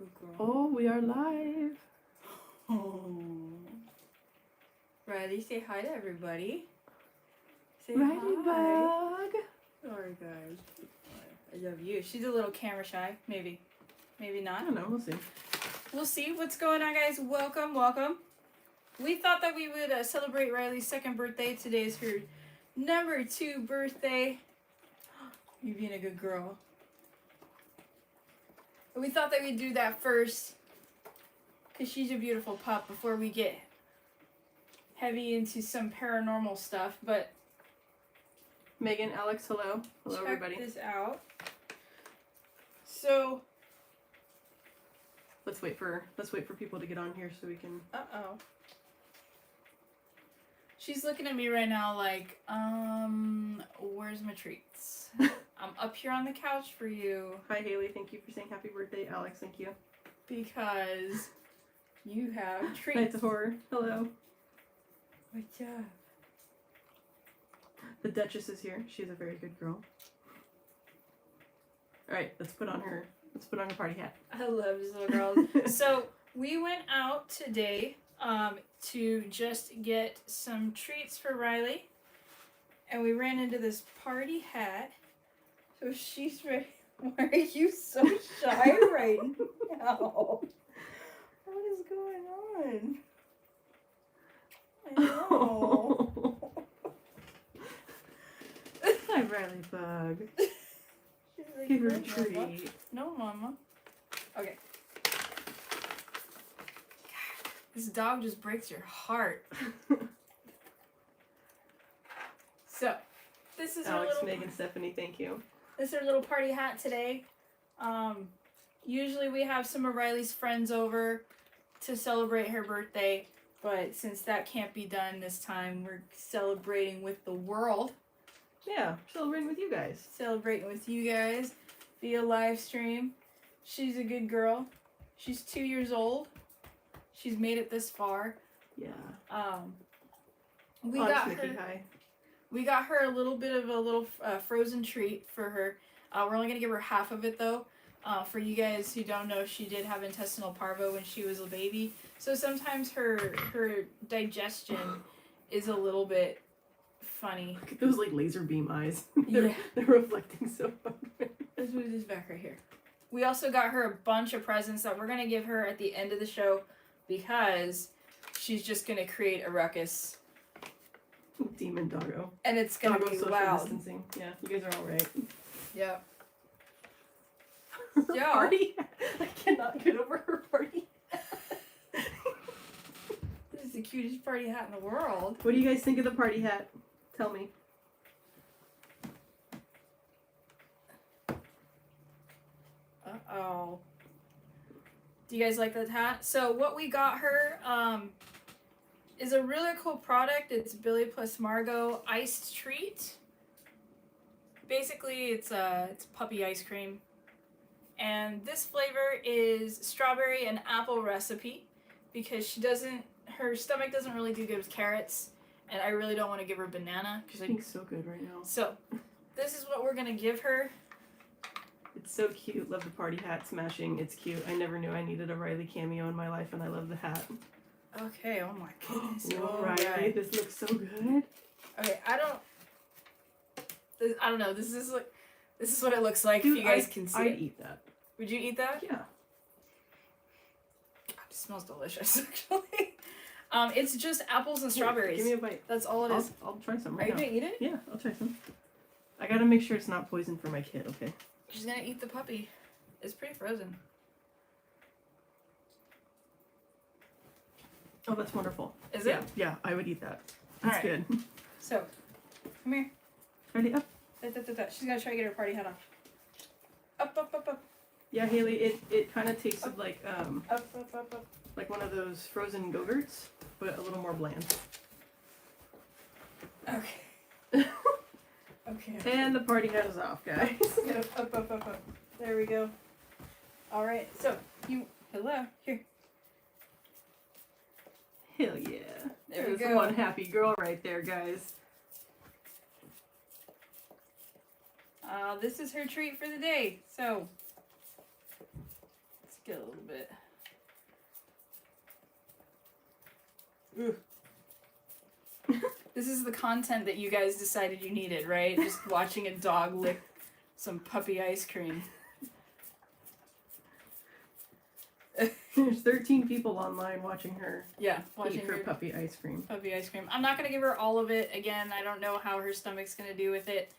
Good girl. Oh, we are live. Oh. Rylee, say hi to everybody. Say Rylee hi. bug. Sorry, guys. I love you. She's a little camera shy. Maybe. Maybe I not. don't know. We'll see. We'll see what's going on, guys. Welcome, welcome. We thought that we would celebrate Rylee's second birthday. Today is her number 2 birthday. You being a good girl. But we thought that we'd do that first, because she's a beautiful pup, before we get heavy into some paranormal stuff. But Megan, Alex, hello. Hello, check everybody. this out. So, Let's wait for people to get on here so we can. uh-oh. She's looking at me right now like, where's my treats? I'm up here on the couch for you. Hi, Haley. Thank you for saying happy birthday. Alex, thank you. Because you have treats. Nights of Horror. Hello. What's up? The Duchess is here. She's a very good girl. All right, let's put on her party hat. I love these little girls. So we went out today to just get some treats for Rylee, and we ran into this party hat. So she's ready. Why are you so shy right now? What is going on? I know. Hi, Rylee bug. She's like, Give her a "No, Mama." treat. No, Mama. Okay. This dog just breaks your heart. So, this is Alex, our little Megan, Stephanie, thank you. this is our little party hat today. Usually we have some of Rylee's friends over to celebrate her birthday, but since that can't be done this time, we're celebrating with the world. Yeah, celebrating with you guys. Celebrating with you guys via live stream. She's a good girl. She's 2 years old. She's made it this far. Yeah. We Honest got Mickey, her. hi. We got her a little bit of a little frozen treat for her. We're only gonna give her half of it though. For you guys who don't know, she did have intestinal parvo when she was a baby, so sometimes her digestion is a little bit funny. Look at those like laser beam eyes. Yeah. They're reflecting so hard. Let's move this back right here. We also got her a bunch of presents that we're gonna give her at the end of the show because she's just gonna create a ruckus. Demon doggo. And it's gonna Doggo be social loud. distancing. Yeah, you guys are all right. Yep. Her Yeah. party. I cannot get over her party. This is the cutest party hat in the world. What do you guys think of the party hat? Tell me. Uh-oh. Do you guys like that hat? So what we got her is a really cool product. It's Billy plus Margot iced treat. Basically, it's puppy ice cream. And this flavor is strawberry and apple recipe because her stomach doesn't really do good with carrots, and I really don't want to give her banana because I It's so good right now. So this is what we're gonna give her. It's so cute. Love the party hat smashing. It's cute. I never knew I needed a Rylee cameo in my life, and I love the hat. Okay. Oh my goodness. Oh, Oh, Rylee, right. this looks so good. Okay. I don't know. This is what it looks like. Dude, if you guys can see I'd it. eat that. Would you eat that? Yeah. God, it smells delicious. Actually. It's just apples and strawberries. Give me a bite. That's all it is. I'll try some Are right you now. gonna eat it? Yeah, I'll try some. I gotta make sure it's not poison for my kid, okay? She's gonna eat the puppy. It's pretty frozen. Oh, that's wonderful. Is Yeah, it? yeah, I would eat that. That's Alright. good. So, come here. Ready? Up. She's gonna try to get her party hat off. Up, up, up, up. Yeah, Haley, it kind of tasted like Up, up, up, up. like one of those frozen Go-Gurts, but a little more bland. Okay. Okay. And the party hat is off, guys. Up, up, up, up, up. There we go. Alright, so, hello, here. Hell yeah. There we There's go. one happy girl right there, guys. This is her treat for the day. So, let's get a little bit it. This is the content that you guys decided you needed, right? Just watching a dog lick some puppy ice cream. There's 13 people online watching her Yeah, watching eat her her puppy ice cream. puppy ice cream. I'm not going to give her all of it. Again, I don't know how her stomach's going to do with it.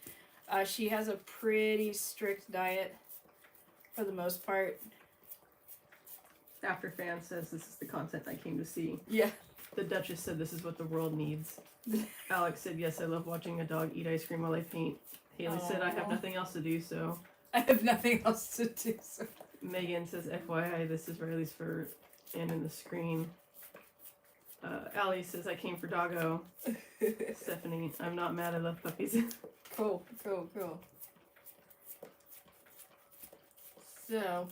She has a pretty strict diet for the most part. After fan says this is the content I came to see. Yeah. The Duchess said this is what the world needs. Alex said, yes, I love watching a dog eat ice cream while I paint. Haley said, I have Aw. nothing else to do, so. I have nothing else to do. So. Megan says, FYI, this is Rylee's for and in the screen. Allie says, I came for doggo. Stephanie, I'm not mad, I love puppies. Cool. So.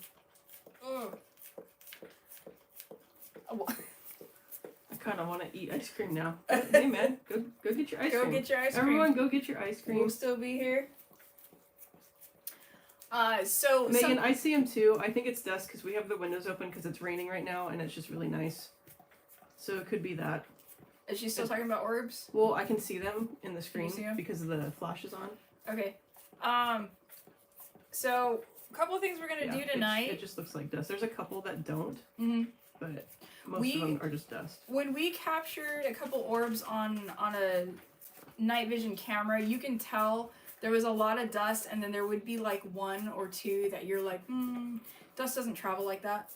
Oh. I kind of want to eat ice cream now. Hey man, go get your ice cream. Go get your ice cream. Everyone, go get your ice cream. We'll still be here. So Megan, I see him too. I think it's dust because we have the windows open because it's raining right now and it's just really nice. So it could be that. Is she still talking about orbs? Well, I can see them in the screen see 'em? because of the flashes on. Okay. So a couple of things we're gonna do tonight. It just looks like dust. There's a couple that don't, but most of them are just dust. When we captured a couple orbs on a night vision camera, you can tell there was a lot of dust, and then there would be like one or two that you're like, dust doesn't travel like that.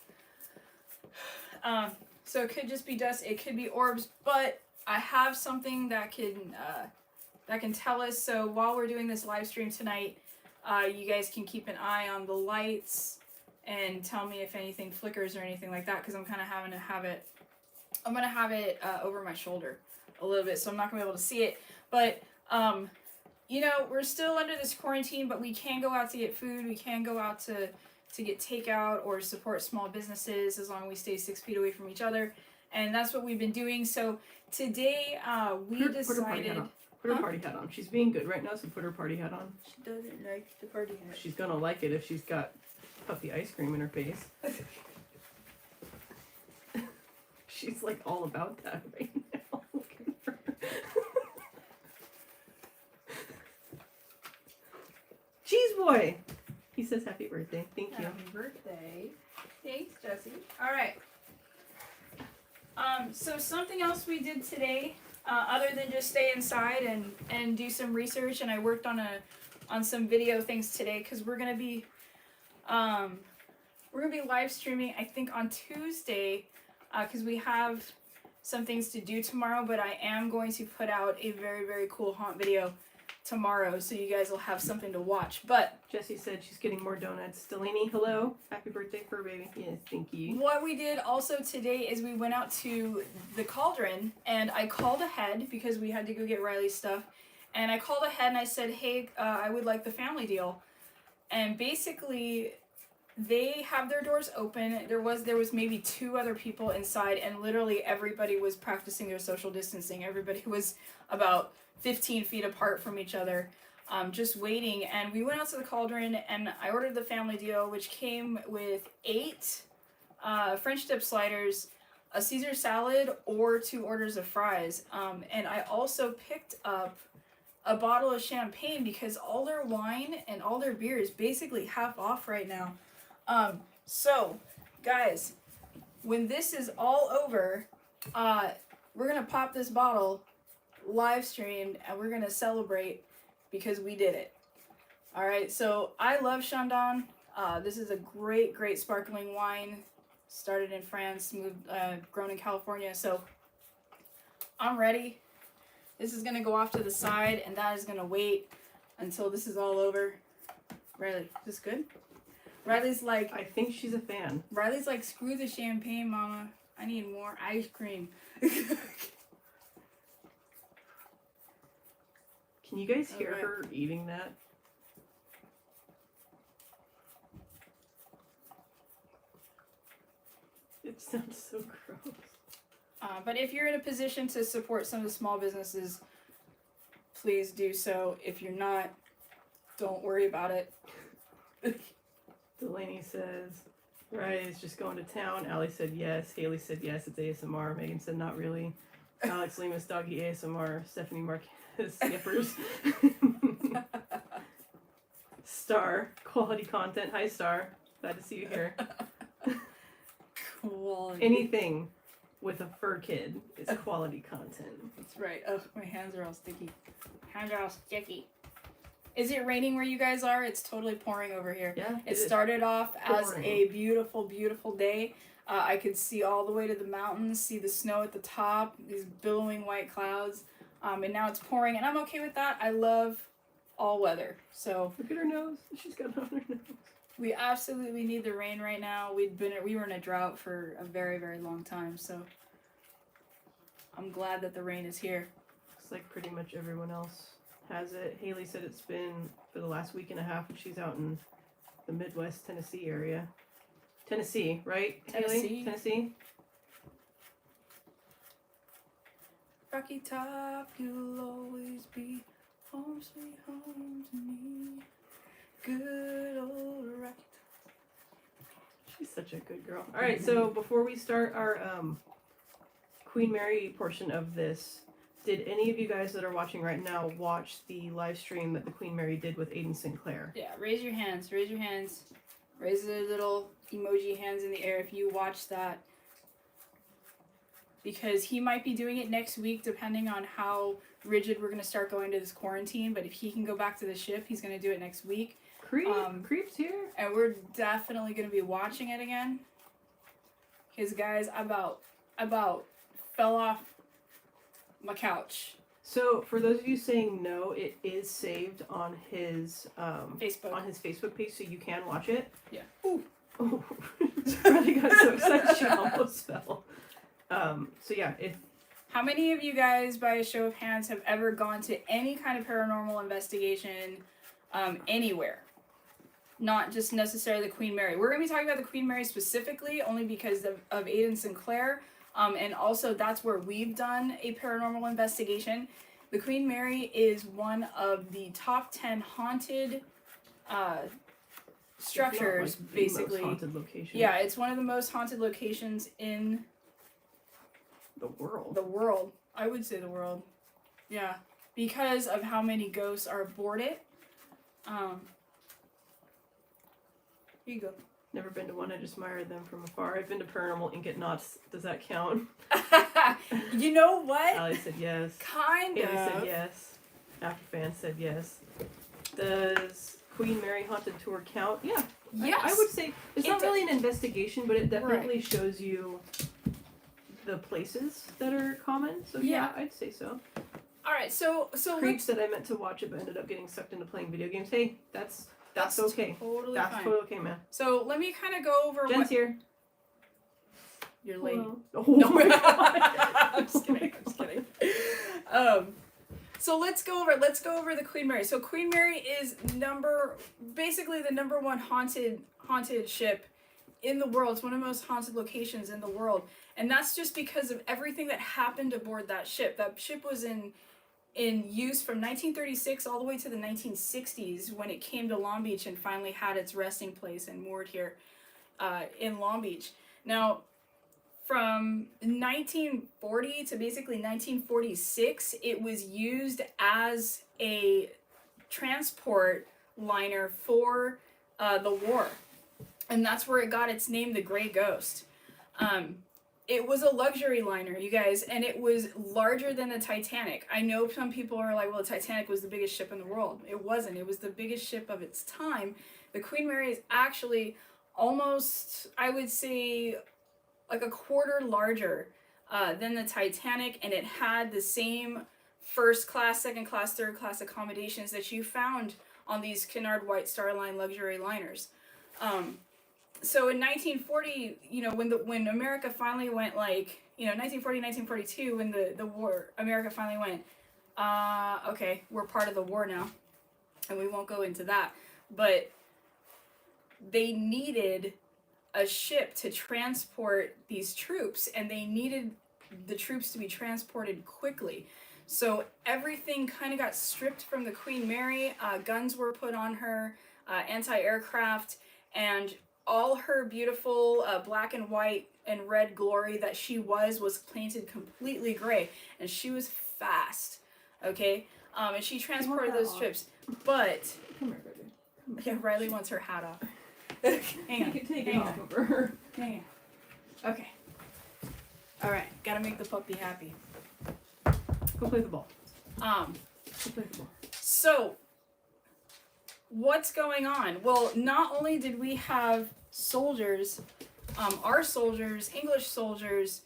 So it could just be dust, it could be orbs, but I have something that can tell us. So while we're doing this live stream tonight, you guys can keep an eye on the lights and tell me if anything flickers or anything like that, because I'm kind of having to have it. I'm gonna have it over my shoulder a little bit, so I'm not gonna be able to see it. But you know, we're still under this quarantine, but we can go out to get food. We can go out to get takeout or support small businesses as long as we stay 6 feet away from each other. And that's what we've been doing. So today we decided... Put her party hat on. She's being good right now, so put her party hat on. She doesn't like the party hat. She's gonna like it if she's got puppy ice cream in her face. She's like all about that right now. Look at her. Cheese boy! He says happy birthday. Thank you. Happy birthday. Thanks, Jesse. All right. So something else we did today, other than just stay inside and do some research, and I worked on some video things today because we're gonna be live streaming, I think, on Tuesday, because we have some things to do tomorrow. But I am going to put out a very, very cool haunt video tomorrow, so you guys will have something to watch. But Jessie said she's getting more donuts. Delaney, hello. Happy birthday, fur baby. Yes, thank you. what we did also today is we went out to the Cauldron, and I called ahead because we had to go get Rylee's stuff. And I called ahead and I said, hey, I would like the family deal. And basically, they have their doors open. There was maybe 2 other people inside, and literally everybody was practicing their social distancing. Everybody was about 15 feet apart from each other, just waiting. And we went out to the Cauldron, and I ordered the family deal, which came with 8 French dip sliders, a Caesar salad, or 2 orders of fries. And I also picked up a bottle of champagne because all their wine and all their beer is basically half off right now. So, guys, when this is all over, we're gonna pop this bottle live streamed, and we're gonna celebrate because we did it. All right, so I love Chandon. This is a great sparkling wine. Started in France, grown in California. So I'm ready. This is gonna go off to the side, and that is gonna wait until this is all over. Rylee, is this good? Rylee's like, I think she's a fan. Rylee's like, screw the champagne, mama. I need more ice cream. Can you guys hear Alright. her eating that? It sounds so gross. But if you're in a position to support some of the small businesses, please do so. If you're not, don't worry about it. Delaney says, Riley's just going to town. Allie said yes. Haley said yes. It's ASMR. Megan said not really. Alex Lemus, doggy ASMR. Stephanie Marquez, Skippers. Star, quality content. Hi, Star. Glad to see you here. Quality. Anything with a fur kid is quality content. That's right. Oh, my hands are all sticky. Hands are all sticky. Is it raining where you guys are? It's totally pouring over here. Yeah. It started off as pouring. a beautiful, beautiful day. I could see all the way to the mountains, see the snow at the top, these billowing white clouds. And now it's pouring, and I'm okay with that. I love all weather. So Look at her nose. She's got it on her nose. we absolutely need the rain right now. We were in a drought for a very, very long time. So I'm glad that the rain is here. Looks like pretty much everyone else has it. Haley said it's been for the last week and a half, and she's out in the Midwest Tennessee area. Tennessee, right? Tennessee. Haley? Tennessee? Rocky Top, you'll always be home, sweet home to me. Good old Rocky Top. She's such a good girl. All right, so before we start our Queen Mary portion of this, did any of you guys that are watching right now watch the live stream that the Queen Mary did with Aiden Sinclair? Yeah, raise your hands. Raise your hands. Raise the little emoji hands in the air if you watched that. Because he might be doing it next week depending on how rigid we're going to start going to this quarantine. But if he can go back to the ship, he's going to do it next week. Creep's here. And we're definitely going to be watching it again. Because, guys, I about fell off my couch. So, for those of you saying no, it is saved on his Facebook. on his Facebook page, so you can watch it. Yeah. Ooh. Oh, Riley got so excited she almost fell. So yeah, if How many of you guys, by a show of hands, have ever gone to any kind of paranormal investigation anywhere? Not just necessarily the Queen Mary. We're going to be talking about the Queen Mary specifically, only because of Aiden Sinclair. And also, that's where we've done a paranormal investigation. The Queen Mary is one of the top 10 haunted structures, like basically. the most haunted location. Yeah, it's one of the most haunted locations in the world. the world. I would say the world. Yeah, because of how many ghosts are aboard it. Here you go. Never been to one. I just admired them from afar. I've been to Paranormal Ink at Knots. Does that count? You know what? Ali said yes. Kind Haley of. said yes. Afterfan said yes. Does Queen Mary Haunted Tour count? Yeah. Yes. I would say it's It not really does. an investigation, but it definitely shows you the places that are common. So yeah, I'd say so. All right, so Creep said I meant to watch it, but ended up getting sucked into playing video games. Hey, that's okay. Totally That's fine. totally okay, man. So let me kind of go over Jen's what here. you're late. Hello. Oh No, my God. I'm just kidding. I'm just kidding. So let's go over the Queen Mary. So Queen Mary is basically the number one haunted ship in the world. It's one of the most haunted locations in the world, and that's just because of everything that happened aboard that ship. That ship was in use from 1936 all the way to the 1960s when it came to Long Beach and finally had its resting place and moored here in Long Beach. Now, from 1940 to basically 1946, it was used as a transport liner for the war. And that's where it got its name, the Gray Ghost. It was a luxury liner, you guys, and it was larger than the Titanic. I know some people are like, well, the Titanic was the biggest ship in the world. It wasn't. It was the biggest ship of its time. The Queen Mary is actually almost, I would say, like a quarter larger than the Titanic, and it had the same first class, second class, third class accommodations that you found on these Cunard White Star Line luxury liners. So in 1940, you know, when America finally went 1940, 1942, when the war, America finally went, okay, we're part of the war now, and we won't go into that, but they needed a ship to transport these troops, and they needed the troops to be transported quickly. So everything kind of got stripped from the Queen Mary. Guns were put on her, anti-aircraft, and all her beautiful black and white and red glory that she was painted completely gray, and she was fast, okay? And she transported those trips, but Come here, baby. yeah, Rylee wants her hat off. Hang on, Take it hang off on, of her. hang on. Okay. All right, gotta make the puppy happy. Go play the ball. Um, Go play the ball. So, what's going on? Well, not only did we have soldiers, our soldiers, English soldiers,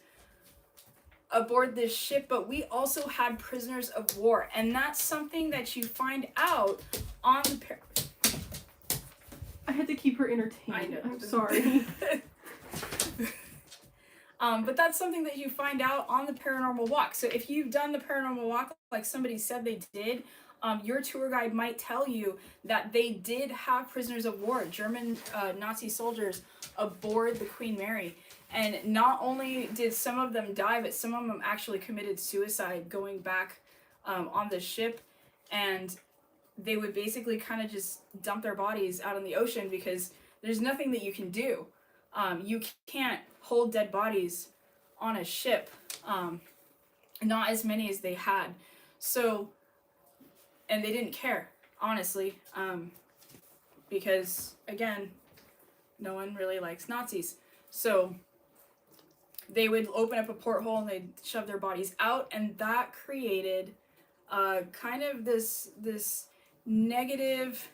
aboard this ship, but we also had prisoners of war, and that's something that you find out on the I had to keep her entertained. I know. I'm sorry. But that's something that you find out on the paranormal walk. So if you've done the paranormal walk like somebody said they did, your tour guide might tell you that they did have prisoners of war, German Nazi soldiers, aboard the Queen Mary. And not only did some of them die, but some of them actually committed suicide going back on the ship. And they would basically kind of just dump their bodies out in the ocean because there's nothing that you can do. You can't hold dead bodies on a ship, not as many as they had. So, and they didn't care, honestly, because, again, no one really likes Nazis. So they would open up a porthole and they'd shove their bodies out, and that created kind of this negative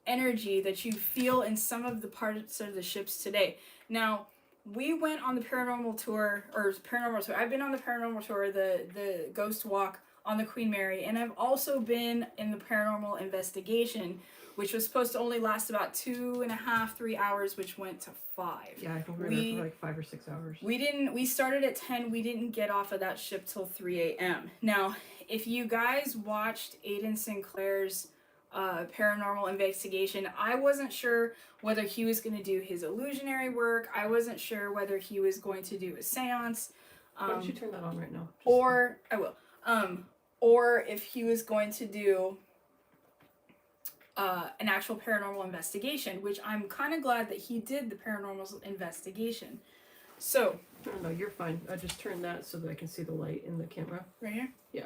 energy that you feel in some of the parts of the ships today. Now, we went on the paranormal tour, I've been on the paranormal tour, the ghost walk on the Queen Mary, and I've also been in the paranormal investigation, which was supposed to only last about 2.5, 3 hours, which went to 5. Yeah, I think we were there for like 5 or 6 hours. We started at 10, we didn't get off of that ship till 3 a.m. Now, if you guys watched Aiden Sinclair's paranormal investigation, I wasn't sure whether he was going to do his illusionary work. I wasn't sure whether he was going to do a seance. Why don't you turn that on right now? I will. Or if he was going to do an actual paranormal investigation, which I'm kind of glad that he did the paranormal investigation. So. No, you're fine. I just turned that so that I can see the light in the camera. Right here? Yeah.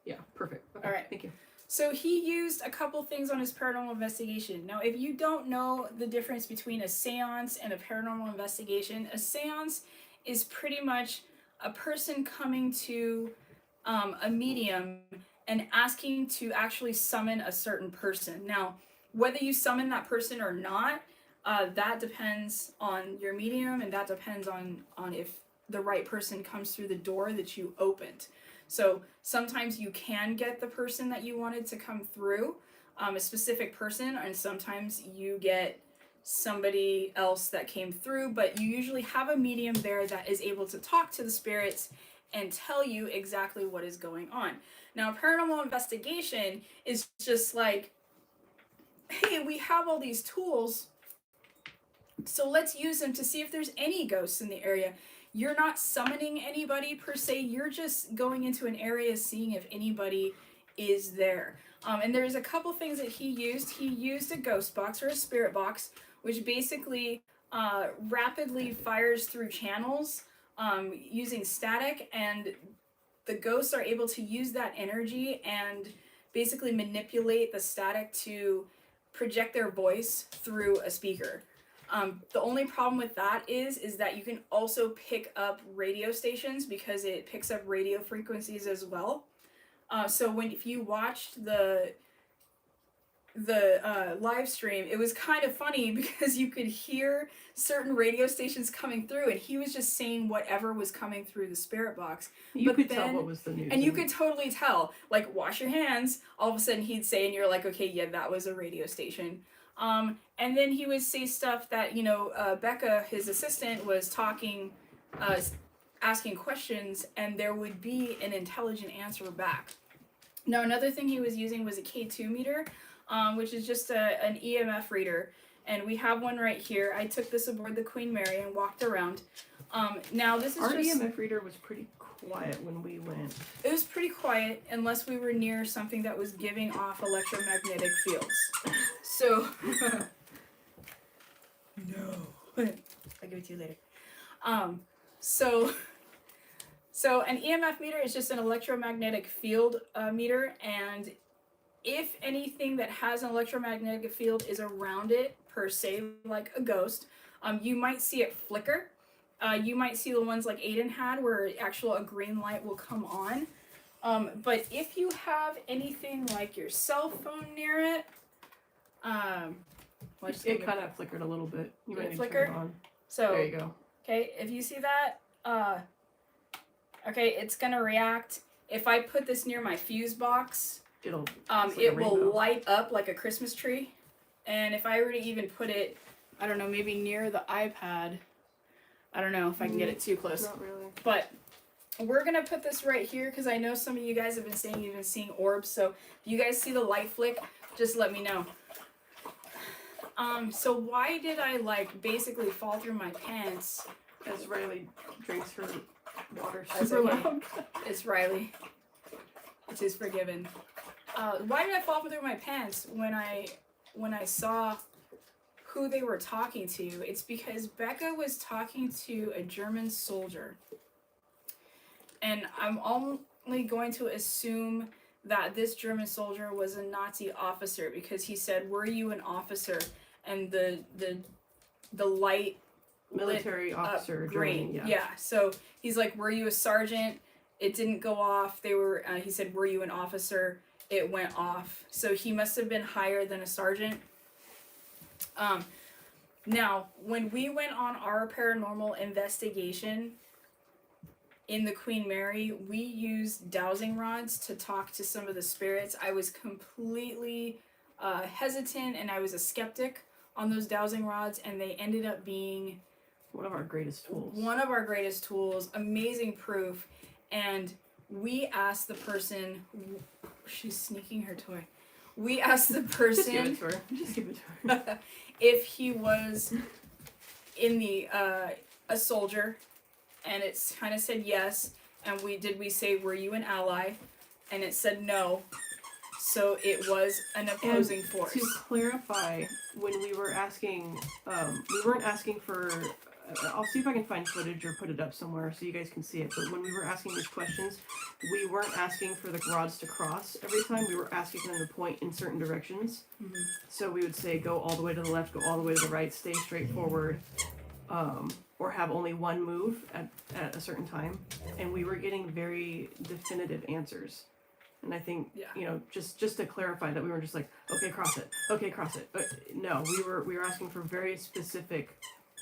Yeah, perfect. Okay, all right. Thank you. So he used a couple things on his paranormal investigation. Now, if you don't know the difference between a seance and a paranormal investigation, a seance is pretty much a person coming to a medium and asking to actually summon a certain person. Now, whether you summon that person or not, that depends on your medium, and that depends on if the right person comes through the door that you opened. So sometimes you can get the person that you wanted to come through, a specific person, and sometimes you get somebody else that came through, but you usually have a medium there that is able to talk to the spirits and tell you exactly what is going on. Now, paranormal investigation is just like, hey, we have all these tools, so let's use them to see if there's any ghosts in the area. You're not summoning anybody per se, you're just going into an area seeing if anybody is there. And there's a couple things that he used. He used a ghost box or a spirit box, which basically rapidly fires through channels using static, and the ghosts are able to use that energy and basically manipulate the static to project their voice through a speaker. The only problem with that is that you can also pick up radio stations because it picks up radio frequencies as well. So if you watched the live stream, it was kind of funny because you could hear certain radio stations coming through, and he was just saying whatever was coming through the spirit box. You could tell what was the news. And you could totally tell, like, wash your hands. All of a sudden he'd say, and you're like, okay, yeah, that was a radio station. And then he would say stuff that, Becca, his assistant, was talking, asking questions, and there would be an intelligent answer back. Now, another thing he was using was a K2 meter, which is just an EMF reader, and we have one right here. I took this aboard the Queen Mary and walked around. Now, this is our EMF reader was pretty quiet when we went. It was pretty quiet unless we were near something that was giving off electromagnetic fields. So, No. I'll give it to you later. So an EMF meter is just an electromagnetic field meter, and if anything that has an electromagnetic field is around it, per se, like a ghost, you might see it flicker. You might see the ones like Aiden had, where a green light will come on. But if you have anything like your cell phone near it, it kind of flickered a little bit. You might need to turn it on. So there you go. Okay, if you see that, okay, it's gonna react. If I put this near my fuse box, it will light up like a Christmas tree. And if I were to even put it, I don't know, maybe near the iPad, I don't know if I can get it too close. Not really. But we're gonna put this right here because I know some of you guys have been saying you've been seeing orbs. So if you guys see the light flick, just let me know. So why did I basically fall through my pants? As Rylee drinks her water That's super okay. loud. It's Rylee. It is forgiven. Why did I fall through my pants when I saw who they were talking to? It's because Becca was talking to a German soldier. And I'm only going to assume that this German soldier was a Nazi officer because he said, "Were you an officer?" And the light military officer green. German, Yeah. So he's like, "Were you a sergeant?" It didn't go off. They were. He said, "Were you an officer?" It went off. So he must have been higher than a sergeant. Now, when we went on our paranormal investigation in the Queen Mary, we used dowsing rods to talk to some of the spirits. I was completely hesitant and I was a skeptic on those dowsing rods, and they ended up being one of our greatest tools. Amazing proof. And we asked the person, she's sneaking her toy. We asked the person Just give it to her. if he was in the a soldier, and it's kind of said yes. And we say, "Were you an ally?" And it said no. So it was an opposing force. To clarify, when we were asking, we weren't asking for. I'll see if I can find footage or put it up somewhere so you guys can see it. But when we were asking these questions, we weren't asking for the rods to cross every time. We were asking them to point in certain directions. Mm-hmm. So we would say, "Go all the way to the left, go all the way to the right, stay straight forward," or have only one move at a certain time. And we were getting very definitive answers. And I think, just to clarify that we were just like, "Okay, cross it. Okay, cross it." But no, we were asking for very specific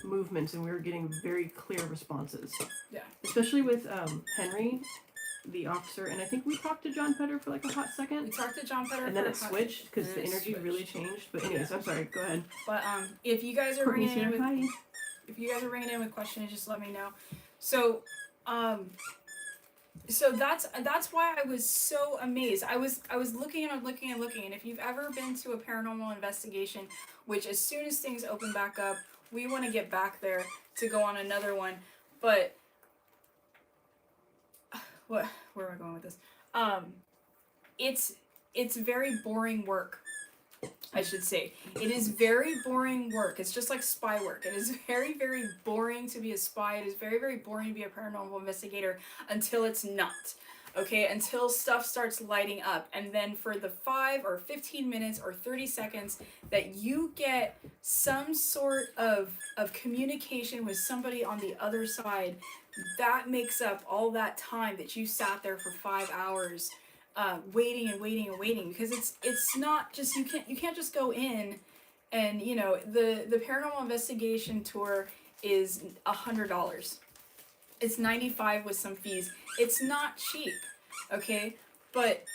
movements, and we were getting very clear responses. Yeah. Especially with Henry, the officer, and I think we talked to John Petter for like a hot second. We talked to John Petter, and then it switched because the energy really changed. But anyways, I'm sorry. Go ahead. But if you guys are ringing in with questions, just let me know. So So that's why I was so amazed. I was looking and looking and looking, and if you've ever been to a paranormal investigation, which as soon as things open back up, we want to get back there to go on another one. But where am I going with this? It's very boring work, I should say. It is very boring work. It's just like spy work. It is very, very boring to be a spy. It is very, very boring to be a paranormal investigator until it's not. Okay, until stuff starts lighting up. And then for the 5 or 15 minutes or 30 seconds that you get some sort of communication with somebody on the other side, that makes up all that time that you sat there for 5 hours waiting and waiting and waiting, because it's not just, you can't just go in and, the paranormal investigation tour is $100. It's $95 with some fees. It's not cheap, okay? But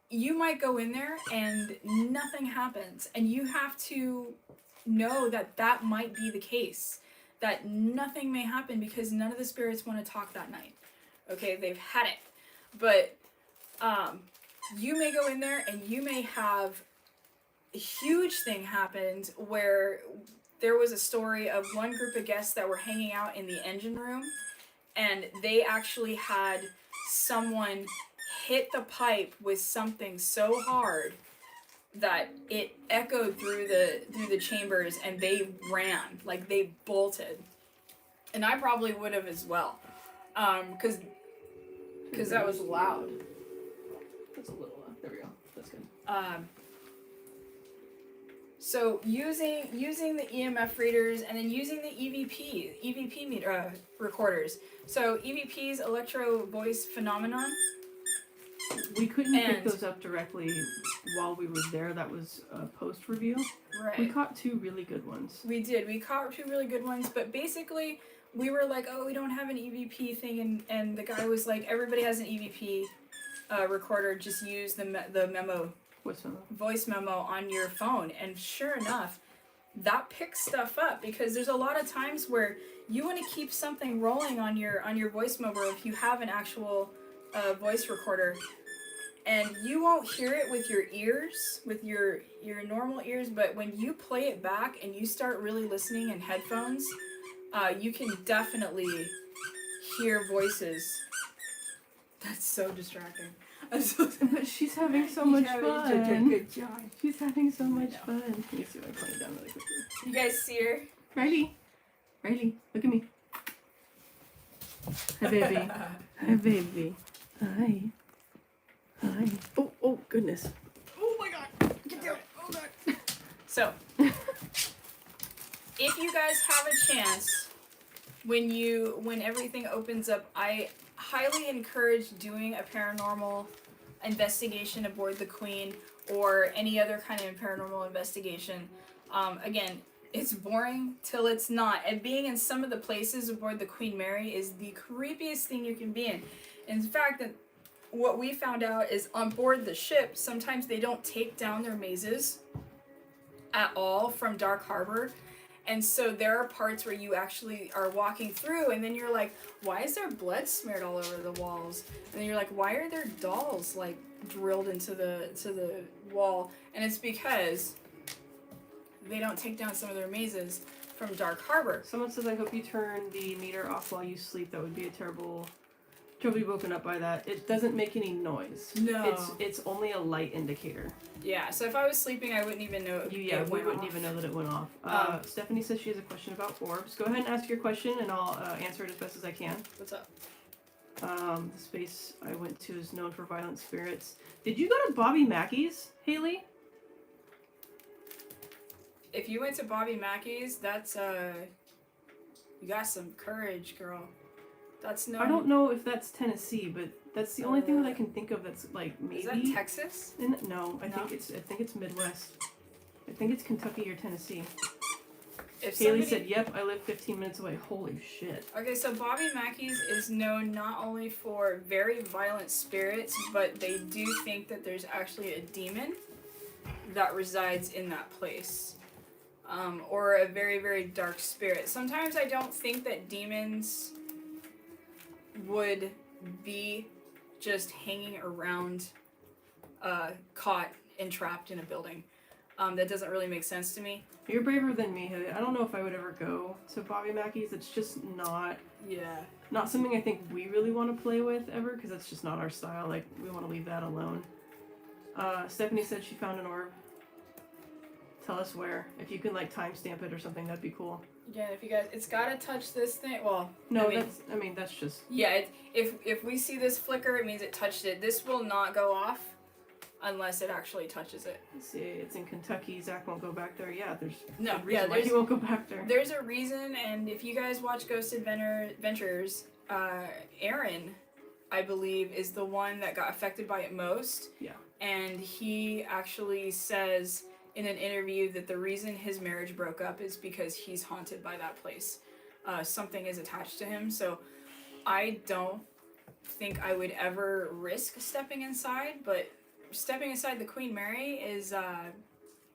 you might go in there and nothing happens, and you have to know that might be the case, that nothing may happen because none of the spirits want to talk that night. Okay, they've had it. But you may go in there and you may have a huge thing happened where there was a story of one group of guests that were hanging out in the engine room, and they actually had someone hit the pipe with something so hard that it echoed through the chambers, and they ran, like they bolted, and I probably would have as well, because that was loud. That's a little loud. There we go. That's good. So using the EMF readers, and then using the EVP meter recorders. So EVP's electro voice phenomenon. We couldn't pick those up directly while we were there. That was a post review. Right. We caught 2 really good ones. We did. We caught 2 really good ones, but basically we were like, oh, we don't have an EVP thing, and the guy was like, everybody has an EVP recorder. Just use the memo. Voice memo on your phone. And sure enough, that picks stuff up, because there's a lot of times where you want to keep something rolling on your voice memo, or if you have an actual voice recorder, and you won't hear it with your ears, with your normal ears, but when you play it back and you start really listening in headphones, you can definitely hear voices. That's so distracting. But she's having so much fun. Good job. She's having so much fun. Let me see if I can point it down really quickly. You guys see her? Rylee, look at me. Hi, baby. Hi, baby. Hi. Oh, goodness. Oh my God. Get down. Oh God. So, if you guys have a chance, when everything opens up, I highly encourage doing a paranormal investigation aboard the Queen, or any other kind of paranormal investigation. Again, it's boring till it's not, and being in some of the places aboard the Queen Mary is the creepiest thing you can be in. In fact, that what we found out is on board the ship, sometimes they don't take down their mazes at all from Dark Harbor. And so there are parts where you actually are walking through, and then you're like, why is there blood smeared all over the walls? And then you're like, why are there dolls like drilled into the wall? And it's because they don't take down some of their mazes from Dark Harbor. Someone says, I hope you turn the meter off while you sleep. That would be a terrible to be woken up by that. It doesn't make any noise. No. It's only a light indicator. Yeah, so if I was sleeping, I wouldn't even know. We wouldn't even know that it went off. Stephanie says she has a question about orbs. Go ahead and ask your question, and I'll answer it as best as I can. What's up? The space I went to is known for violent spirits. Did you go to Bobby Mackey's, Haley? If you went to Bobby Mackey's, that's you got some courage, girl. That's no. I don't know if that's Tennessee, but that's the only thing that I can think of that's like maybe. Is that Texas? No, I think it's Midwest. I think it's Kentucky or Tennessee. If Haley said, "Yep, I live 15 minutes away." Holy shit. Okay, so Bobby Mackey's is known not only for very violent spirits, but they do think that there's actually a demon that resides in that place. Or a very, very dark spirit. Sometimes I don't think that demons would be just hanging around, caught and trapped in a building. That doesn't really make sense to me. You're braver than me, Haley. I don't know if I would ever go to Bobby Mackey's. It's just not something I think we really want to play with ever, because that's just not our style. Like, we want to leave that alone. Stephanie said she found an orb. Tell us where. If you can like timestamp it or something, that'd be cool. Yeah, if you guys, it's gotta touch this thing. Well, no, that's just. Yeah, if we see this flicker, it means it touched it. This will not go off unless it actually touches it. Let's see, it's in Kentucky. Zach won't go back there. Yeah, there's no a reason why he won't go back there. There's a reason, and if you guys watch Ghost Adventures, Aaron, I believe, is the one that got affected by it most. Yeah. And he actually says in an interview that the reason his marriage broke up is because he's haunted by that place. Something is attached to him, so I don't think I would ever risk stepping inside, but stepping inside the Queen Mary is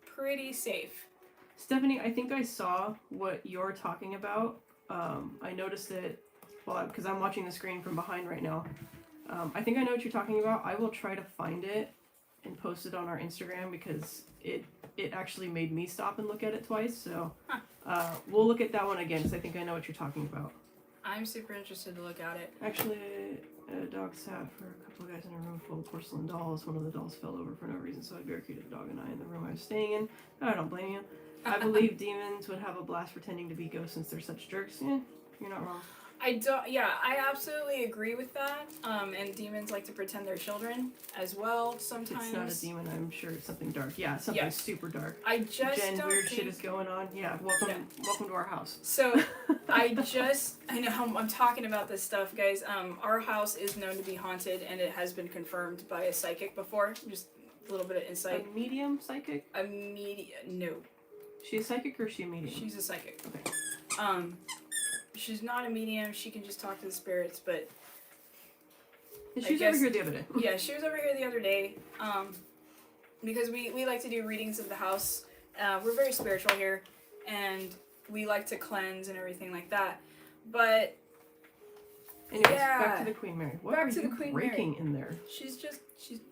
pretty safe. Stephanie, I think I saw what you're talking about. I noticed it, because I'm watching the screen from behind right now. I think I know what you're talking about. I will try to find it and post it on our Instagram, because it actually made me stop and look at it twice. So we'll look at that one again, because I think I know what you're talking about. I'm super interested to look at it. Actually, a dog sat for a couple of guys in a room full of porcelain dolls. One of the dolls fell over for no reason, so I barricaded the dog and I in the room I was staying in. I don't blame you. I believe demons would have a blast pretending to be ghosts since they're such jerks. Yeah, you're not wrong. I absolutely agree with that. And demons like to pretend they're children as well sometimes. It's not a demon, I'm sure it's something dark. Yeah, something super dark. I just Jen, don't weird think... shit is going on. Yeah, welcome to our house. So, I know I'm talking about this stuff, guys. Our house is known to be haunted, and it has been confirmed by a psychic before. Just a little bit of insight. A medium psychic? No. She a psychic or is she a medium? She's a psychic. Okay. She's not a medium. She can just talk to the spirits, but... She was over here the other day. Yeah, she was over here the other day. Because we like to do readings of the house. We're very spiritual here, and we like to cleanse and everything like that. But... Anyways, back to the Queen Mary. What are you breaking in there? She's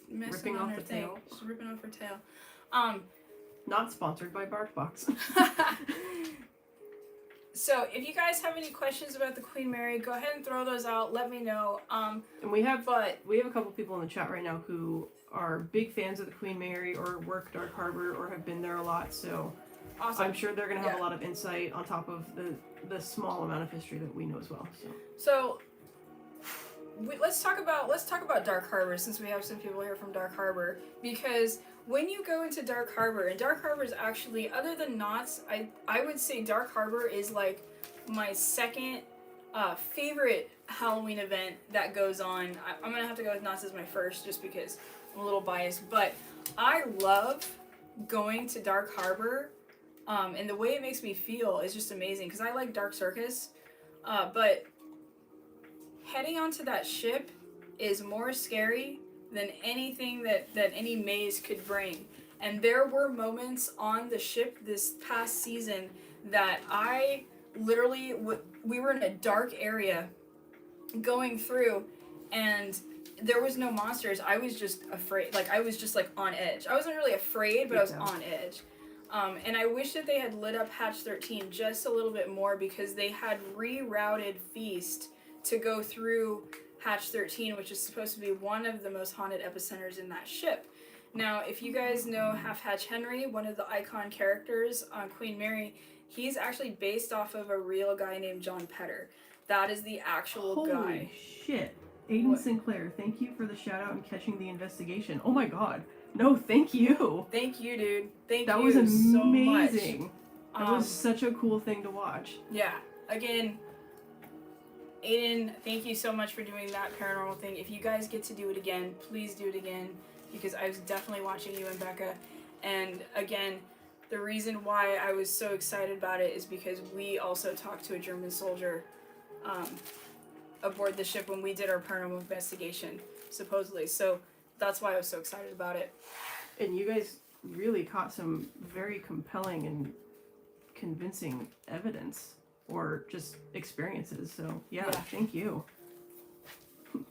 messing ripping on off her the thing. tail. She's ripping off her tail. Not sponsored by BarkBox. So, if you guys have any questions about the Queen Mary, go ahead and throw those out. Let me know. And we have a couple people in the chat right now who are big fans of the Queen Mary or work Dark Harbor or have been there a lot. So, awesome. I'm sure they're going to have a lot of insight on top of the small amount of history that we know as well. So let's talk about Dark Harbor, since we have some people here from Dark Harbor, because when you go into Dark Harbor, and Dark Harbor is actually, other than Knott's, I would say Dark Harbor is like my second favorite Halloween event that goes on. I'm gonna have to go with Knott's as my first, just because I'm a little biased, but I love going to Dark Harbor, and the way it makes me feel is just amazing, because I like Dark Circus, but heading onto that ship is more scary than anything that any maze could bring. And there were moments on the ship this past season that I literally, we were in a dark area going through, and there was no monsters. I was just afraid. Like, I was just like on edge. I wasn't really afraid, but I was on edge. And I wish that they had lit up Hatch 13 just a little bit more, because they had rerouted Feast to go through Hatch 13, which is supposed to be one of the most haunted epicenters in that ship. Now, if you guys know Half Hatch Henry, one of the icon characters on Queen Mary, he's actually based off of a real guy named John Petter. That is the actual guy. Holy shit. Aiden Sinclair, thank you for the shout out and catching the investigation. Oh my god. No, thank you. Thank you, dude. That was amazing. So that was such a cool thing to watch. Yeah. Again, Aiden, thank you so much for doing that paranormal thing. If you guys get to do it again, please do it again, because I was definitely watching you and Becca. And again, the reason why I was so excited about it is because we also talked to a German soldier aboard the ship when we did our paranormal investigation, supposedly. So that's why I was so excited about it. And you guys really caught some very compelling and convincing evidence. Or just experiences. So yeah. Thank you.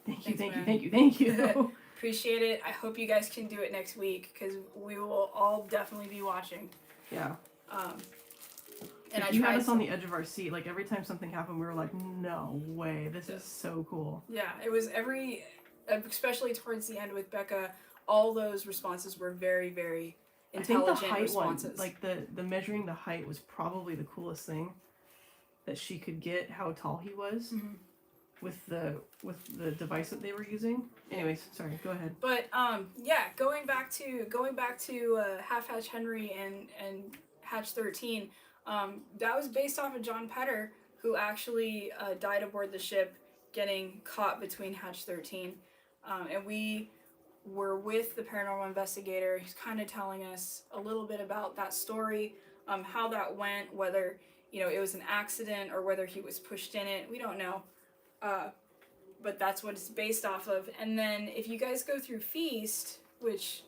Thank you. Appreciate it. I hope you guys can do it next week, because we will all definitely be watching. Yeah. And you had us on the edge of our seat. Like, every time something happened, we were like, no way, this is so cool. Yeah, it was especially towards the end with Becca, all those responses were very, very intelligent. I think the height responses. Like the measuring the height was probably the coolest thing that she could get, how tall he was. Mm-hmm. with the device that they were using. Anyways, sorry, go ahead. But going back to Half Hatch Henry and Hatch 13, that was based off of John Petter, who actually died aboard the ship getting caught between Hatch 13. And we were with the paranormal investigator. He's kind of telling us a little bit about that story, how that went, whether it was an accident or whether he was pushed in it. We don't know. But that's what it's based off of. And then if you guys go through Feast, which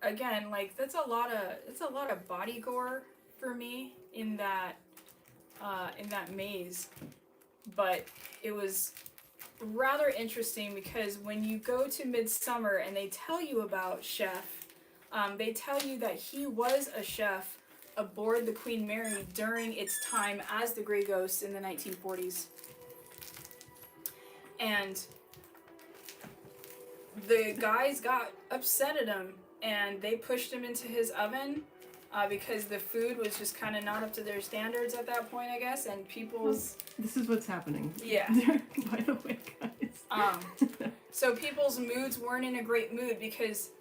again, like, it's a lot of body gore for me in that maze. But it was rather interesting because when you go to Midsummer and they tell you about Chef, they tell you that he was a chef aboard the Queen Mary during its time as the Grey Ghost in the 1940s. And the guys got upset at him, and they pushed him into his oven because the food was just kind of not up to their standards at that point, I guess, and people's... This is what's happening. Yeah. By the way, guys. So people's moods weren't in a great mood because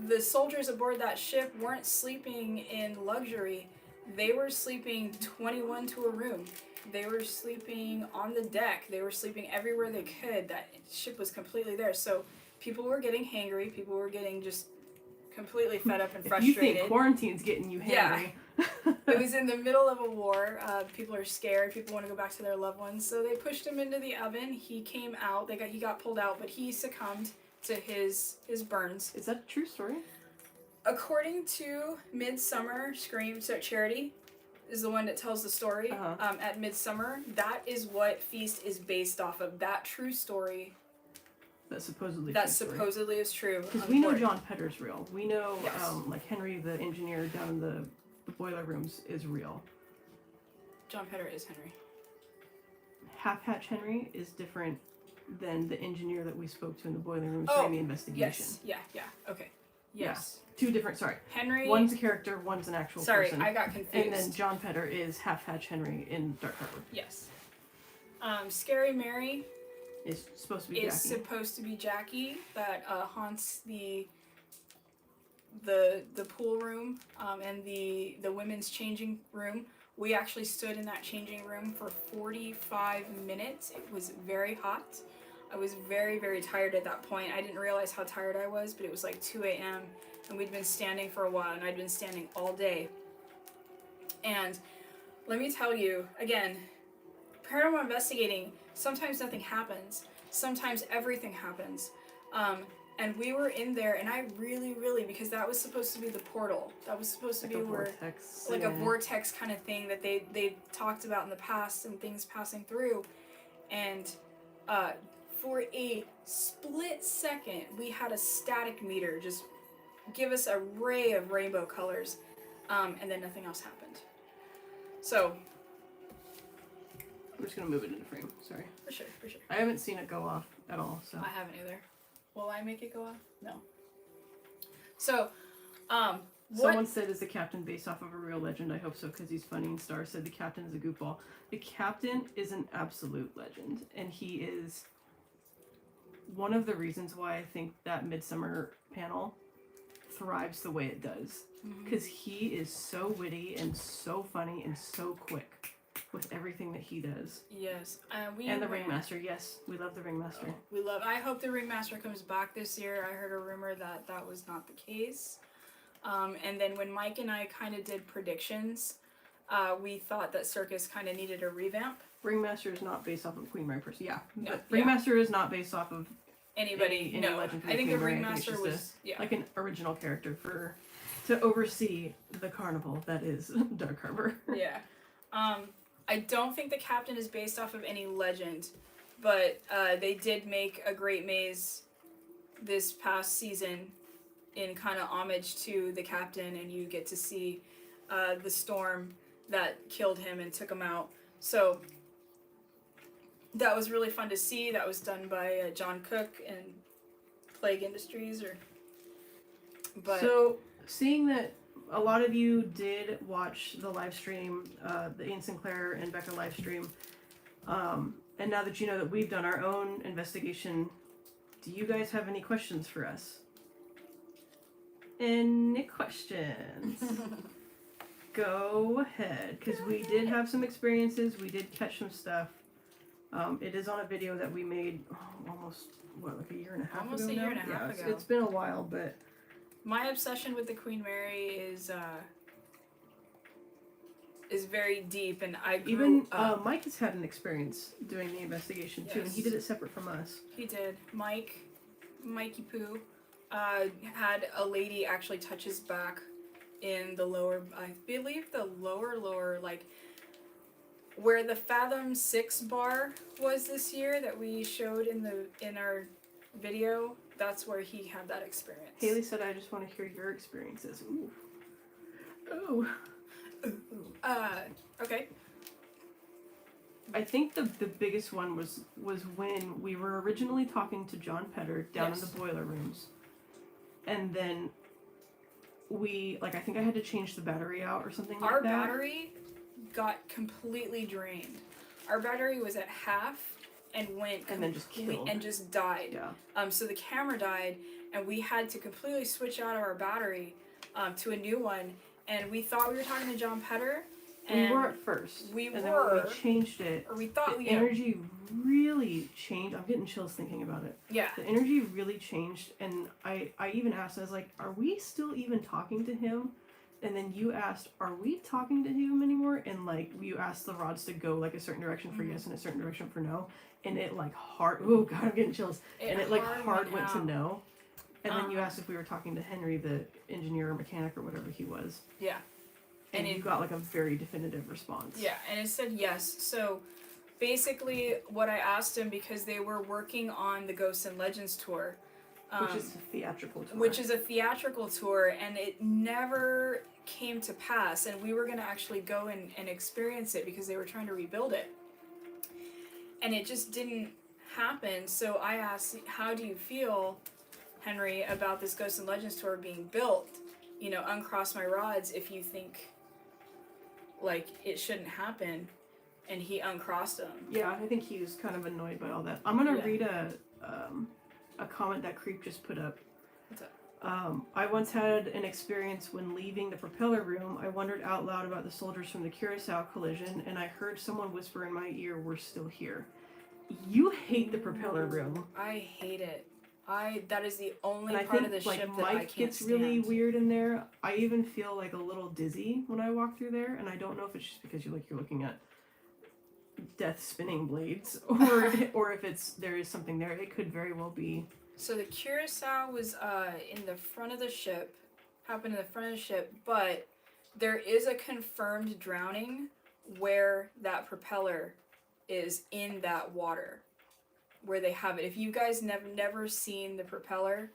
the soldiers aboard that ship weren't sleeping in luxury. They were sleeping 21 to a room. They were sleeping on the deck. They were sleeping everywhere they could. That ship was completely there. So people were getting hangry. People were getting just completely fed up and frustrated. You think quarantine's getting you hangry. Yeah. It was in the middle of a war. People are scared. People want to go back to their loved ones. So they pushed him into the oven. He came out. He got pulled out, but he succumbed to his burns. Is that a true story? According to Midsummer Scream, so Charity is the one that tells the story at Midsummer. That is what Feast is based off of. That true story. That supposedly is true. Because we know John Petter's real. We know, yes. Like Henry, the engineer down in the boiler rooms, is real. John Petter is Henry. Half-Hatch Henry is different than the engineer that we spoke to in the boiler rooms during the investigation. Yes. Yeah. Okay. Yes. Yeah. Two different. Sorry. Henry. One's a character. One's an actual person. Sorry, I got confused. And then John Petter is Half-Hatch Henry in Dark Harbor. Yes. Scary Mary is supposed to be Jackie that haunts the pool room and the women's changing room. We actually stood in that changing room for 45 minutes. It was very hot. I was very, very tired at that point. I didn't realize how tired I was, but it was like 2 a.m. and we'd been standing for a while, and I'd been standing all day. And let me tell you, again, paranormal investigating, sometimes nothing happens. Sometimes everything happens. And we were in there, and I really, really, because that was supposed to be the portal. That was supposed to be where, vortex. Like a vortex kind of thing that they talked about in the past and things passing through. And for a split second, we had a static meter just give us a ray of rainbow colors, and then nothing else happened. So I'm just gonna move it into frame. Sorry. For sure. I haven't seen it go off at all, so. I haven't either. Will I make it go off? No. So, Someone said, is the captain based off of a real legend? I hope so, because he's funny. And Star said the captain is a goofball. The captain is an absolute legend, and he is one of the reasons why I think that Midsummer panel thrives the way it does. Because he is so witty and so funny and so quick with everything that he does. Yes. And the Ringmaster, yes. We love the Ringmaster. I hope the Ringmaster comes back this year. I heard a rumor that that was not the case. And then when Mike and I kind of did predictions, we thought that Circus kind of needed a revamp. Ringmaster is not based off of Queen Mary person. Yeah. No, Ringmaster is not based off of anybody. Any no, legend from I think Queen the Mary. Ringmaster was like an original character to oversee the carnival that is Dark Harbor. Yeah. I don't think the captain is based off of any legend, but they did make a great maze this past season in kind of homage to the captain, and you get to see the storm that killed him and took him out. So that was really fun to see. That was done by John Cook and Plague Industries. So seeing that a lot of you did watch the live stream, the Aiden Sinclair and Becca live stream, and now that you know that we've done our own investigation, do you guys have any questions for us? Any questions? Go ahead, because we did have some experiences. We did catch some stuff. It is on a video that we made almost, like a year and a half ago now? Almost a year and a half ago. It's been a while, but... My obsession with the Queen Mary is very deep, and I grew up. Mike has had an experience doing the investigation too, and he did it separate from us. He did. Mikey Poo, had a lady actually touch his back in the lower, I believe the lower, like where the Fathom 6 bar was this year that we showed in our video. That's where he had that experience. Haley said, I just want to hear your experiences. Ooh. Oh. Okay. I think the biggest one was when we were originally talking to John Petter down in the boiler rooms, and then I think I had to change the battery out or something like that. Our battery got completely drained. Our battery was at half and then just killed and just died. Yeah. So the camera died, and we had to completely switch out of our battery to a new one. And we thought we were talking to John Petter. We were at first. And then when we changed it, or we thought the energy really changed. I'm getting chills thinking about it. Yeah. The energy really changed, and I even asked, I was like, are we still even talking to him? And then you asked, are we talking to him anymore? And like, you asked the rods to go like a certain direction for yes and a certain direction for no. And it like oh god, I'm getting chills. And it like hard went to no. And then you asked if we were talking to Henry, the engineer or mechanic or whatever he was. Yeah. And you got like a very definitive response. Yeah, and it said yes. So basically what I asked him, because they were working on the Ghosts and Legends tour. Which is a theatrical tour. Which is a theatrical tour, and it never came to pass. And we were going to actually go and experience it because they were trying to rebuild it. And it just didn't happen. So I asked, how do you feel, Henry, about this Ghosts and Legends tour being built? You know, uncross my rods if you think like it shouldn't happen. And he uncrossed them. Yeah, I think he was kind of annoyed by all that. I'm gonna read a comment that Creep just put up. What's up? I once had an experience when leaving the propeller room. I wondered out loud about the soldiers from the Curacao collision, and I heard someone whisper in my ear, "We're still here." You hate the propeller room. I hate it. That is the only and part of the ship that Mike I can't gets stand. really weird in there. I even feel like a little dizzy when I walk through there, and I don't know if it's just because you're looking at death spinning blades, or if there is something there. It could very well be. So the Curacao was in the front of the ship, happened in the front of the ship, but there is a confirmed drowning where that propeller is in that water, where they have it. If you guys never seen the propeller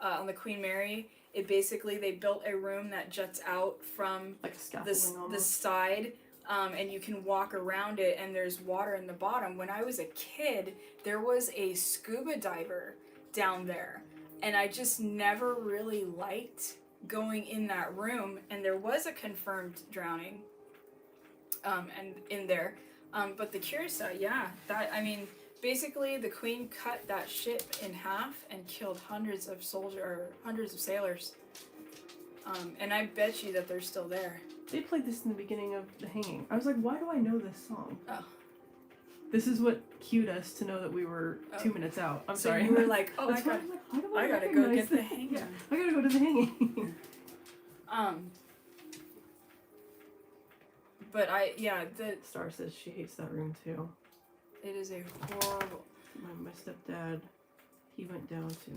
on the Queen Mary, it basically, they built a room that juts out from like the side. And you can walk around it, and there's water in the bottom. When I was a kid, there was a scuba diver down there, and I just never really liked going in that room, and there was a confirmed drowning and in there. But the Curacao, basically the Queen cut that ship in half and killed hundreds of sailors. And I bet you that they're still there. They played this in the beginning of The Hanging. I was like, why do I know this song? Oh. This is what cued us to know that we were 2 minutes out. I'm sorry. You were like, oh, I gotta go get The Hanging. Yeah, I gotta go to The Hanging. But the Star says she hates that room too. It is a horrible. My stepdad, he went down to.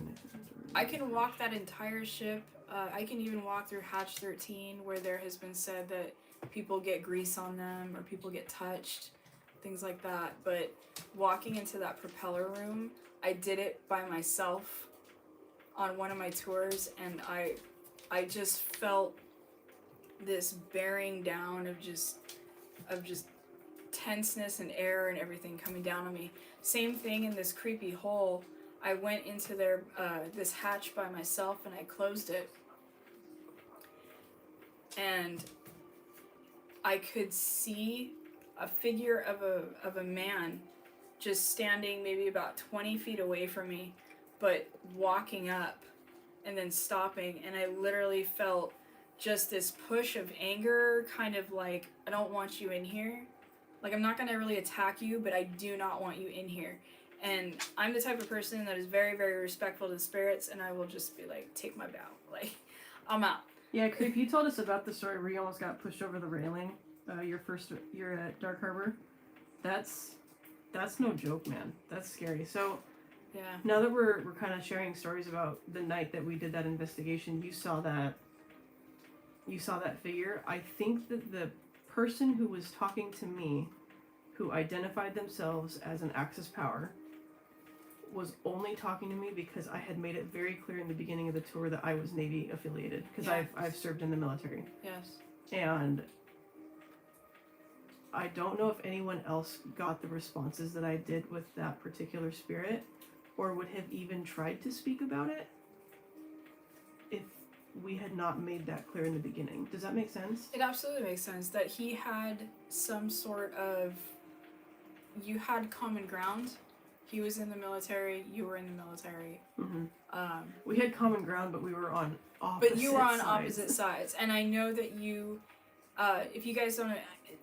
I can walk that entire ship. I can even walk through Hatch 13, where there has been said that people get grease on them or people get touched, things like that. But walking into that propeller room, I did it by myself on one of my tours, and I just felt this bearing down of just tenseness and air and everything coming down on me. Same thing in this creepy hole. I went into this hatch by myself, and I closed it. And I could see a figure of a man just standing maybe about 20 feet away from me, but walking up and then stopping. And I literally felt just this push of anger, kind of like, I don't want you in here. Like, I'm not going to really attack you, but I do not want you in here. And I'm the type of person that is very, very respectful to the spirits, and I will just be like, take my bow. Like, I'm out. Yeah, Creep, you told us about the story where you almost got pushed over the railing your first year at Dark Harbor. That's no joke, man. That's scary. So, yeah. Now that we're kind of sharing stories about the night that we did that investigation, you saw that figure. I think that the person who was talking to me, who identified themselves as an Axis Power, was only talking to me because I had made it very clear in the beginning of the tour that I was Navy affiliated, because I've served in the military. Yes. And I don't know if anyone else got the responses that I did with that particular spirit, or would have even tried to speak about it if we had not made that clear in the beginning. Does that make sense? It absolutely makes sense that he had some sort of... You had common ground. He was in the military, you were in the military. Mm-hmm. We had common ground, but we were on opposite sides. But you were on opposite sides. And I know that you, if you guys don't know,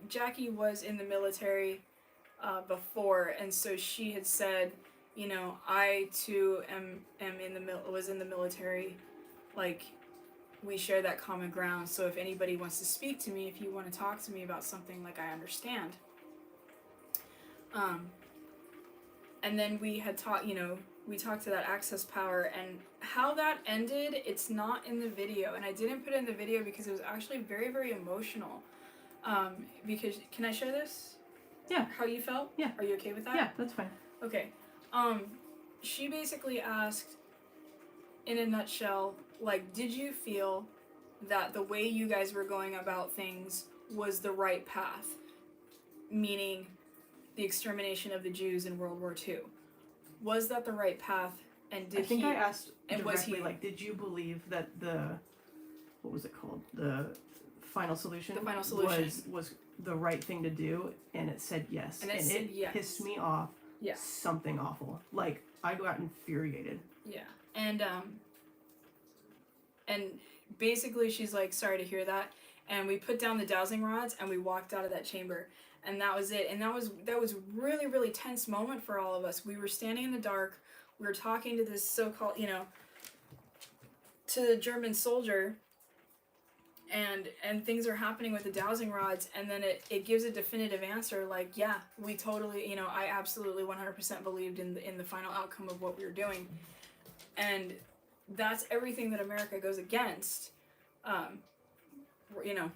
Jackie was in the military before, and so she had said, you know, I too was in the military, like, we share that common ground, so if anybody wants to speak to me, if you want to talk to me about something, like, I understand. And then we had talked, you know, we talked to that access power, and how that ended, it's not in the video, and I didn't put it in the video because it was actually very, very emotional. Because, can I share this? Yeah. How you felt? Yeah. Are you okay with that? Yeah, that's fine. Okay. She basically asked, in a nutshell, like, did you feel that the way you guys were going about things was the right path? Meaning the extermination of the Jews in World War II. Was that the right path? And did I think I asked directly, like, did you believe that what was it called? The final solution? The final solution. Was the right thing to do, and it said yes. And it yes. Pissed me off. Yeah. Something awful. Like, I got infuriated. Yeah. And basically she's like, sorry to hear that. And we put down the dowsing rods and we walked out of that chamber. And that was it. And that was really, really tense moment for all of us. We were standing in the dark. We were talking to this so-called, you know, to the German soldier. And things are happening with the dowsing rods. And then it gives a definitive answer. Like, yeah, we totally, you know, I absolutely 100% believed in the final outcome of what we were doing. And that's everything that America goes against. You know,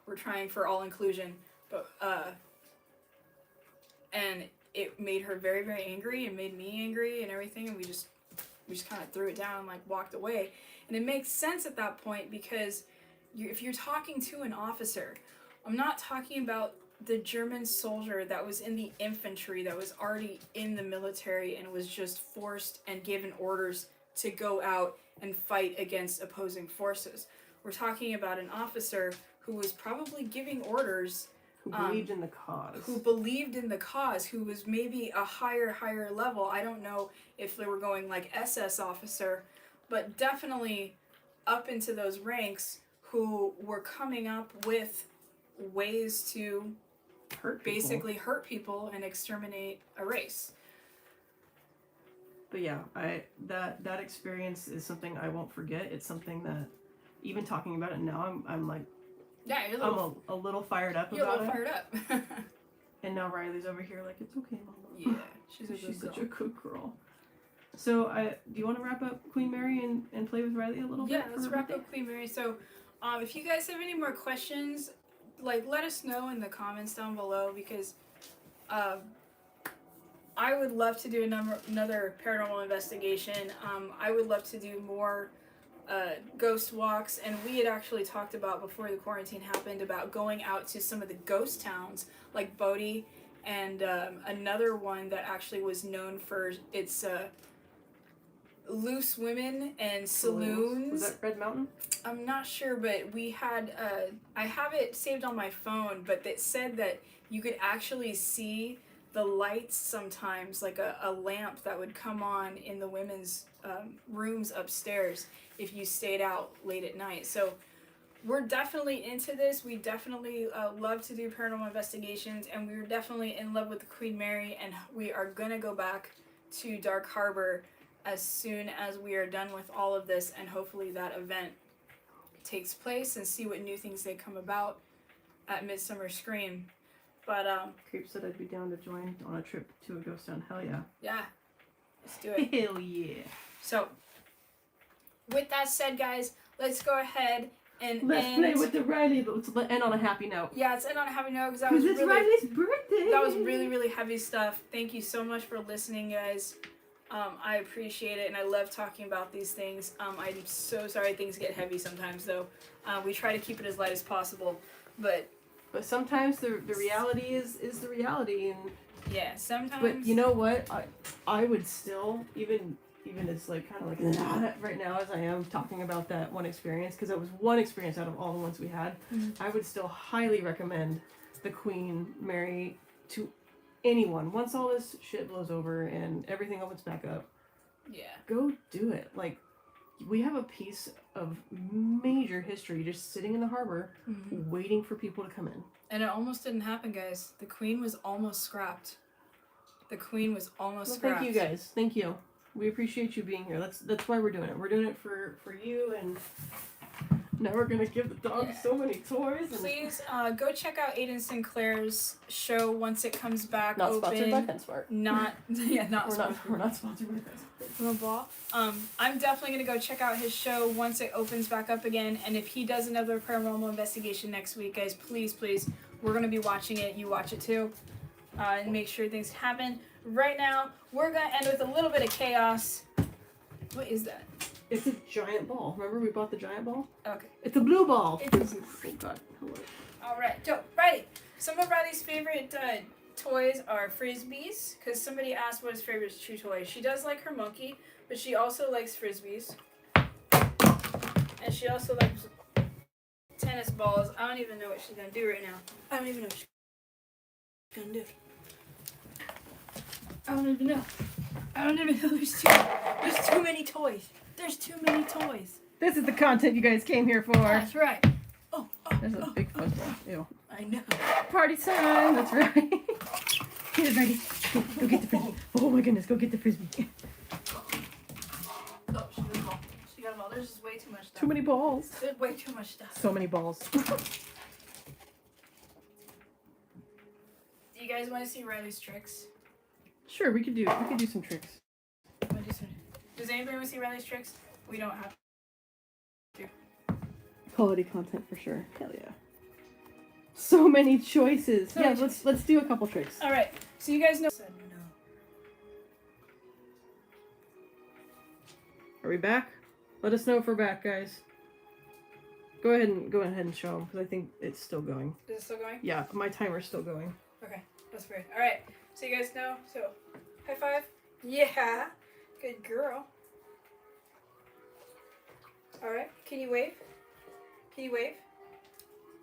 we're trying for all inclusion. But, and it made her very, very angry and made me angry and everything, and we just kind of threw it down and, like, walked away. And it makes sense at that point because if you're talking to an officer, I'm not talking about the German soldier that was in the infantry, that was already in the military and was just forced and given orders to go out and fight against opposing forces. We're talking about an officer who was probably giving orders... Who believed in the cause. Who believed in the cause, who was maybe a higher level. I don't know if they were going like SS officer, but definitely up into those ranks who were coming up with ways to basically hurt people and exterminate a race. But yeah, that experience is something I won't forget. It's something that, even talking about it now, I'm like, yeah, you're a little fired up you're about it. You're a little fired up. And now Riley's over here like, it's okay, Mama. Yeah, she's such a good girl. So, do you want to wrap up Queen Mary and play with Rylee a little bit? Yeah, let's wrap up Queen Mary. So, if you guys have any more questions, like, let us know in the comments down below, because I would love to do another paranormal investigation. I would love to do more ghost walks, and we had actually talked about before the quarantine happened about going out to some of the ghost towns like Bodie, and another one that actually was known for its loose women and saloons. Was that Red Mountain? I'm not sure, but we had I have it saved on my phone, but it said that you could actually see the lights sometimes, like a lamp that would come on in the women's rooms upstairs if you stayed out late at night. So we're definitely into this. We definitely love to do paranormal investigations, and we're definitely in love with the Queen Mary, and we are going to go back to Dark Harbor as soon as we are done with all of this, and hopefully that event takes place and see what new things they come about at Midsummer Scream. But Creep said I'd be down to join on a trip to a ghost town. Hell yeah. Yeah. Let's do it. Hell yeah. So, with that said, guys, let's go ahead and let's play with the Rylee, but let's end on a happy note. Yeah, let's end on a happy note, because it's Riley's birthday. That was really, really heavy stuff. Thank you so much for listening, guys. I appreciate it, and I love talking about these things. I'm so sorry things get heavy sometimes, though. We try to keep it as light as possible, but But sometimes the reality is the reality, and Yeah, sometimes. but you know what? I would still even as like kind of like right now as I am talking about that one experience, because it was one experience out of all the ones we had. Mm-hmm. I would still highly recommend the Queen Mary to anyone once all this shit blows over and everything opens back up. Yeah. Go do it. Like, we have a piece of major history just sitting in the harbor, waiting for people to come in. And it almost didn't happen, guys. The Queen was almost scrapped. The Queen was almost scrapped. Thank you, guys. Thank you. We appreciate you being here. That's why we're doing it. We're doing it for you, and now we're gonna give the dog so many toys. And... Please go check out Aiden Sinclair's show once it comes back. Not open. Sponsored by PetSmart. Not We're not sponsored by PetSmart. I'm definitely gonna go check out his show once it opens back up again. And if he does another paranormal investigation next week, guys, please, we're gonna be watching it. You watch it too, and make sure things happen. Right now, we're gonna end with a little bit of chaos. What is that? It's a giant ball. Remember we bought the giant ball? Okay. It's a blue ball. It's oh God. Hello. All right. So, Rylee, some of Riley's favorite toys are frisbees, because somebody asked what his favorite chew toy is. She does like her monkey, but she also likes frisbees. And she also likes tennis balls. I don't even know what she's going to do right now. I don't even know what she's going to do. I don't even know. There's too many toys. There's too many toys. This is the content you guys came here for. That's right. Oh, There's a big football. Ew. I know. Party time. That's right. Get ready. Go get the frisbee. Oh my goodness. Go get the frisbee. Oh, she got them all. She got them all. There's just way too much stuff. Too many balls. There's way too much stuff. So many balls. Do you guys want to see Riley's tricks? Sure, we could do some tricks. Does anybody want to see Riley's tricks? We don't have to. Quality content for sure. Hell yeah. So many choices. Yeah, let's do a couple tricks. All right. So you guys know. Said no. Are we back? Let us know if we're back, guys. Go ahead and show them, because I think it's still going. Is it still going? Yeah, my timer's still going. Okay, that's great. All right. So you guys know. So, high five. Yeah. Good girl. All right. Can you wave?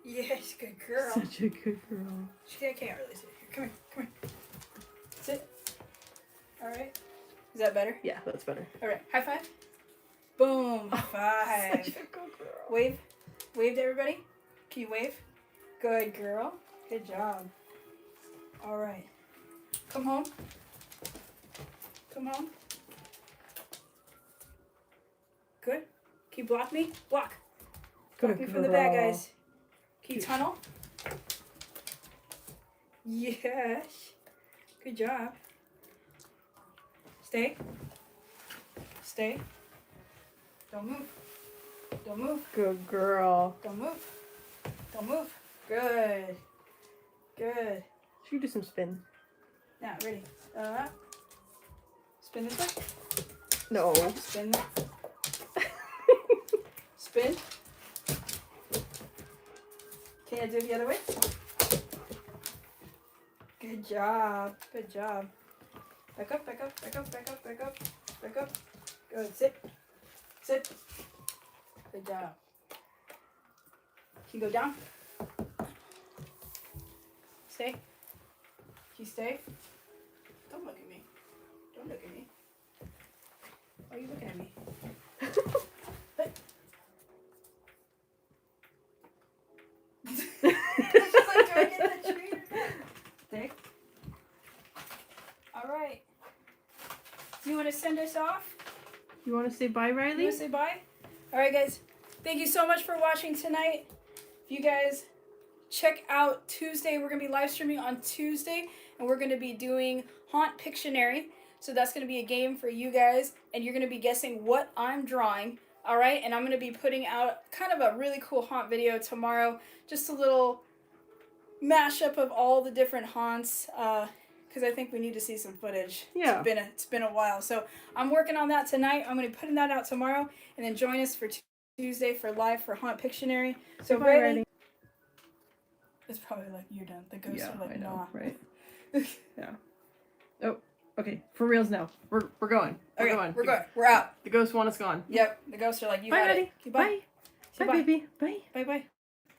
Yes, good girl. Such a good girl. I can't really sit here. Come here. Sit. All right. Is that better? Yeah, that's better. All right. High five. Boom. High five. Such a good girl. Wave. Wave to everybody. Can you wave? Good girl. Good job. All right. Come home. Good. Can you block me? Block. Block me from the bad guys. Can you tunnel? Yes. Good job. Stay. Don't move. Good girl. Don't move. Good. Should we do some spin? Now, ready. Spin this way. No. Spin that. Spin. Can I do it the other way? Good job. Back up. Good. Sit. Good job. Can you go down? Stay. Can you stay? Don't look at me. Why are you looking at me? But... It's just like trying to get the tree. Stay. All right. Do you want to send us off? You want to say bye, Rylee? You want to say bye? All right, guys. Thank you so much for watching tonight. You guys check out Tuesday. We're going to be live streaming on Tuesday, and we're going to be doing Haunt Pictionary. So that's going to be a game for you guys, and you're going to be guessing what I'm drawing. All right, and I'm going to be putting out kind of a really cool haunt video tomorrow. Just a little mashup of all the different haunts, because I think we need to see some footage. Yeah. It's been a while. So I'm working on that tonight. I'm going to be putting that out tomorrow, and then join us for Tuesday for live for Haunt Pictionary. So bye, Rylee. It's probably like, you're done. The ghosts Yeah, are like, I know, nah. right? Yeah. Oh, okay. For reals now. We're going. We're going. We're going. We're out. The ghost one is gone. Yep. The ghosts are like, you Bye, had Daddy. it. Okay, bye. Say Bye, bye. baby. Bye. Bye bye.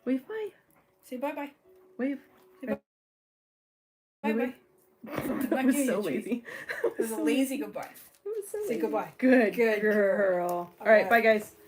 Wave bye. Say bye bye. Wave. Bye You bye. wave. I'm That not was giving so you a treat. lazy. It was a lazy goodbye. It was so Say lazy. goodbye. Good. Good girl. All right. Bye, guys.